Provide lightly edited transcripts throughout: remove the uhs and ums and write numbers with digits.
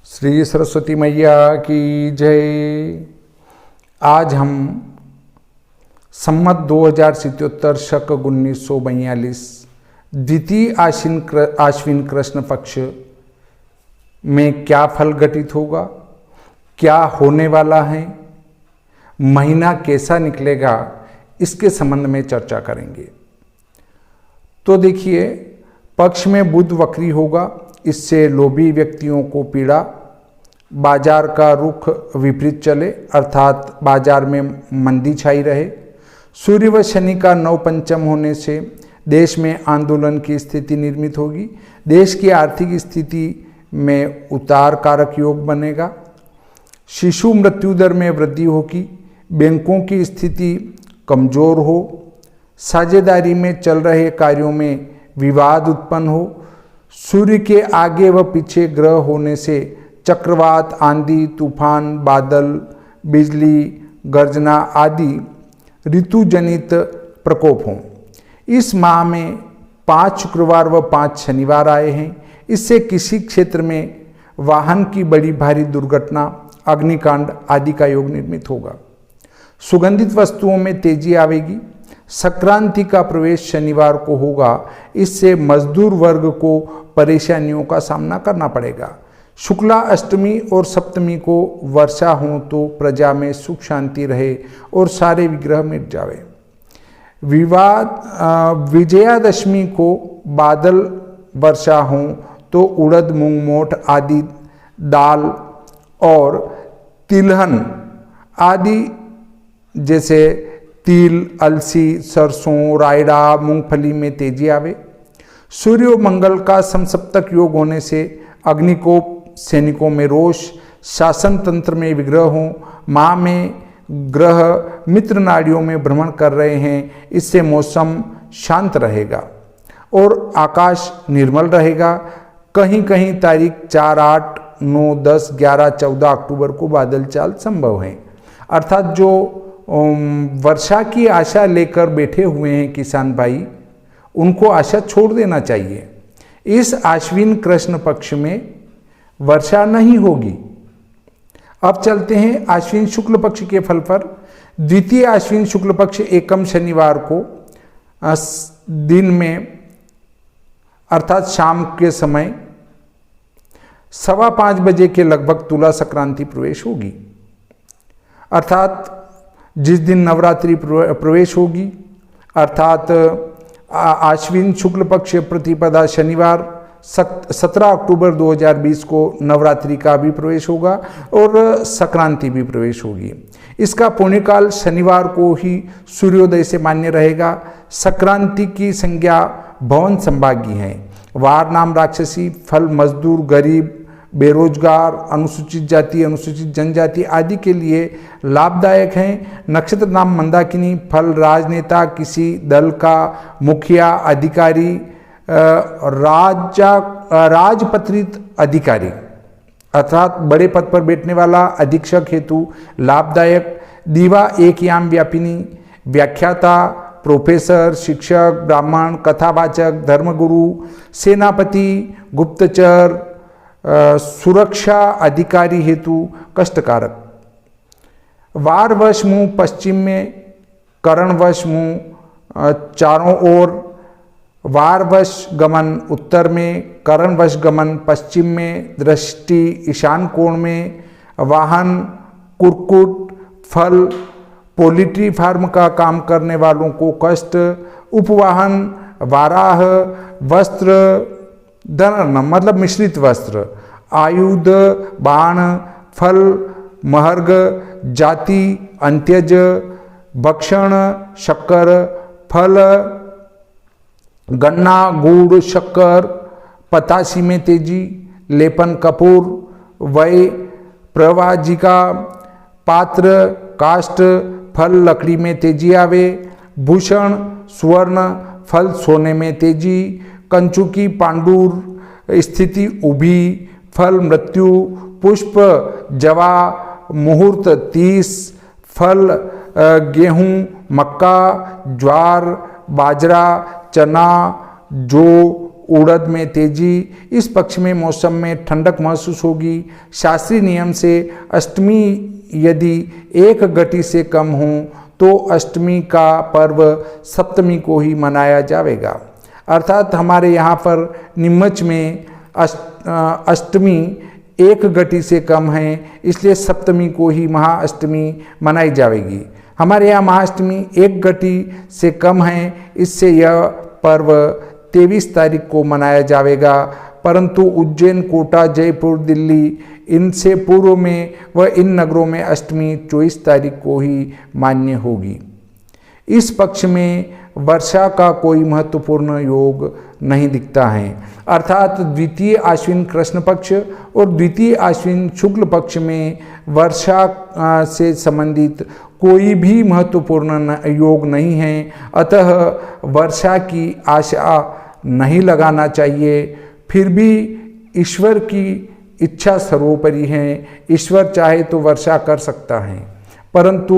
श्री सरस्वती मैया की जय। आज हम सम्मत 2077 शक 1942 द्वितीय आश्विन कृष्ण पक्ष में क्या फल घटित होगा, क्या होने वाला है, महीना कैसा निकलेगा, इसके संबंध में चर्चा करेंगे। तो देखिए, पक्ष में बुध वक्री होगा, इससे लोभी व्यक्तियों को पीड़ा, बाजार का रुख विपरीत चले अर्थात बाजार में मंदी छाई रहे। सूर्य व शनि का नव पंचम होने से देश में आंदोलन की स्थिति निर्मित होगी। देश की आर्थिक स्थिति में उतार कारक योग बनेगा। शिशु मृत्यु दर में वृद्धि होगी। बैंकों की स्थिति कमजोर हो। साझेदारी में चल रहे कार्यों में विवाद उत्पन्न हो। सूर्य के आगे व पीछे ग्रह होने से चक्रवात, आंधी, तूफान, बादल, बिजली, गर्जना आदि ऋतुजनित प्रकोप हों। इस माह में 5 शुक्रवार व 5 शनिवार आए हैं। इससे किसी क्षेत्र में वाहन की बड़ी भारी दुर्घटना, अग्निकांड आदि का योग निर्मित होगा। सुगंधित वस्तुओं में तेजी आवेगी। संक्रांति का प्रवेश शनिवार को होगा। इससे मजदूर वर्ग को परेशानियों का सामना करना पड़ेगा। शुक्ला अष्टमी और सप्तमी को वर्षा हो तो प्रजा में सुख शांति रहे और सारे विग्रह मिट जावे। विजयादशमी को बादल वर्षा हो तो उड़द, मूंग, मोठ आदि दाल और तिलहन आदि जैसे तिल, अलसी, सरसों, रायड़ा, मूंगफली में तेजी आवे। सूर्य और मंगल का समसप्तक योग होने से अग्निकोप, सैनिकों में रोष, शासन तंत्र में विग्रह हो। माह में ग्रह मित्र नाड़ियों में भ्रमण कर रहे हैं। इससे मौसम शांत रहेगा और आकाश निर्मल रहेगा। कहीं कहीं तारीख 4, 8, 9, 10, 11, 14 अक्टूबर को बादल चाल संभव है। अर्थात जो वर्षा की आशा लेकर बैठे हुए हैं किसान भाई, उनको आशा छोड़ देना चाहिए। इस आश्विन कृष्ण पक्ष में वर्षा नहीं होगी। अब चलते हैं आश्विन शुक्ल पक्ष के फल पर। द्वितीय आश्विन शुक्ल पक्ष एकम शनिवार को दिन में अर्थात शाम के समय 5:15 बजे के लगभग तुला संक्रांति प्रवेश होगी। अर्थात जिस दिन नवरात्रि प्रवेश होगी, अर्थात आश्विन शुक्ल पक्ष प्रतिपदा शनिवार 17 अक्टूबर 2020 को नवरात्रि का भी प्रवेश होगा और संक्रांति भी प्रवेश होगी। इसका पुण्यकाल शनिवार को ही सूर्योदय से मान्य रहेगा। संक्रांति की संज्ञा भवन संभागी है। वार नाम राक्षसी, फल मजदूर, गरीब, बेरोजगार, अनुसूचित जाति, अनुसूचित जनजाति आदि के लिए लाभदायक हैं। नक्षत्र नाम मंदाकिनी, फल राजनेता, किसी दल का मुखिया, अधिकारी, राजपत्रित अधिकारी अर्थात बड़े पद पर बैठने वाला अधीक्षक हेतु लाभदायक। दीवा एक याम व्यापिनी, व्याख्याता, प्रोफेसर, शिक्षक, ब्राह्मण, कथावाचक, धर्मगुरु, सेनापति, गुप्तचर, सुरक्षा अधिकारी हेतु कष्टकारक। वारवश मुंह पश्चिम में, करणवश मुंह चारों ओर, वारवश गमन उत्तर में, करणवश गमन पश्चिम में, दृष्टि ईशान कोण में, वाहन कुरकुट, फल पोल्ट्री फार्म का काम करने वालों को कष्ट, उपवाहन वाराह, वस्त्र धन मतलब मिश्रित वस्त्र, आयुध, बाण, फल महर्ग, जाति, अंत्यज, भक्षण, शक्कर, फल गन्ना, गुड़, शक्कर, पतासी में तेजी, लेपन कपूर, वय, प्रवाजिका, पात्र, काष्ठ, फल लकड़ी में तेजी आवे। भूषण स्वर्ण, फल सोने में तेजी, कंचुकी, पांडुर, स्थिति उभी, फल मृत्यु, पुष्प जवा, मुहूर्त 30, फल गेहूं, मक्का, ज्वार, बाजरा, चना, जौ, उड़द में तेजी, इस पक्ष में मौसम में ठंडक महसूस होगी। शास्त्रीय नियम से अष्टमी यदि एक घटी से कम हो तो अष्टमी का पर्व सप्तमी को ही मनाया जाएगा। अर्थात हमारे यहाँ पर नीमच में अष्टमी एक घटी से कम है, इसलिए सप्तमी को ही महाअष्टमी मनाई जाएगी। हमारे यहाँ महाअष्टमी एक घटी से कम है, इससे यह पर्व 23 तारीख को मनाया जाएगा। परंतु उज्जैन, कोटा, जयपुर, दिल्ली इनसे पूर्व में व इन नगरों में अष्टमी 24 तारीख को ही मान्य होगी। इस पक्ष में वर्षा का कोई महत्वपूर्ण योग नहीं दिखता है। अर्थात द्वितीय आश्विन कृष्ण पक्ष और द्वितीय आश्विन शुक्ल पक्ष में वर्षा से संबंधित कोई भी महत्वपूर्ण योग नहीं है। अतः वर्षा की आशा नहीं लगाना चाहिए। फिर भी ईश्वर की इच्छा सर्वोपरि है। ईश्वर चाहे तो वर्षा कर सकता है, परंतु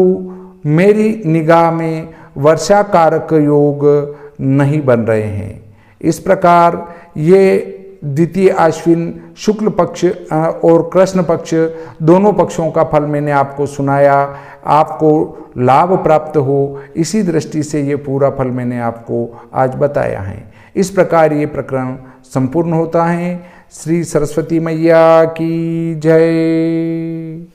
मेरी निगाह में वर्षा कारक योग नहीं बन रहे हैं। इस प्रकार ये द्वितीय आश्विन शुक्ल पक्ष और कृष्ण पक्ष दोनों पक्षों का फल मैंने आपको सुनाया। आपको लाभ प्राप्त हो इसी दृष्टि से ये पूरा फल मैंने आपको आज बताया है। इस प्रकार ये प्रकरण संपूर्ण होता है। श्री सरस्वती मैया की जय।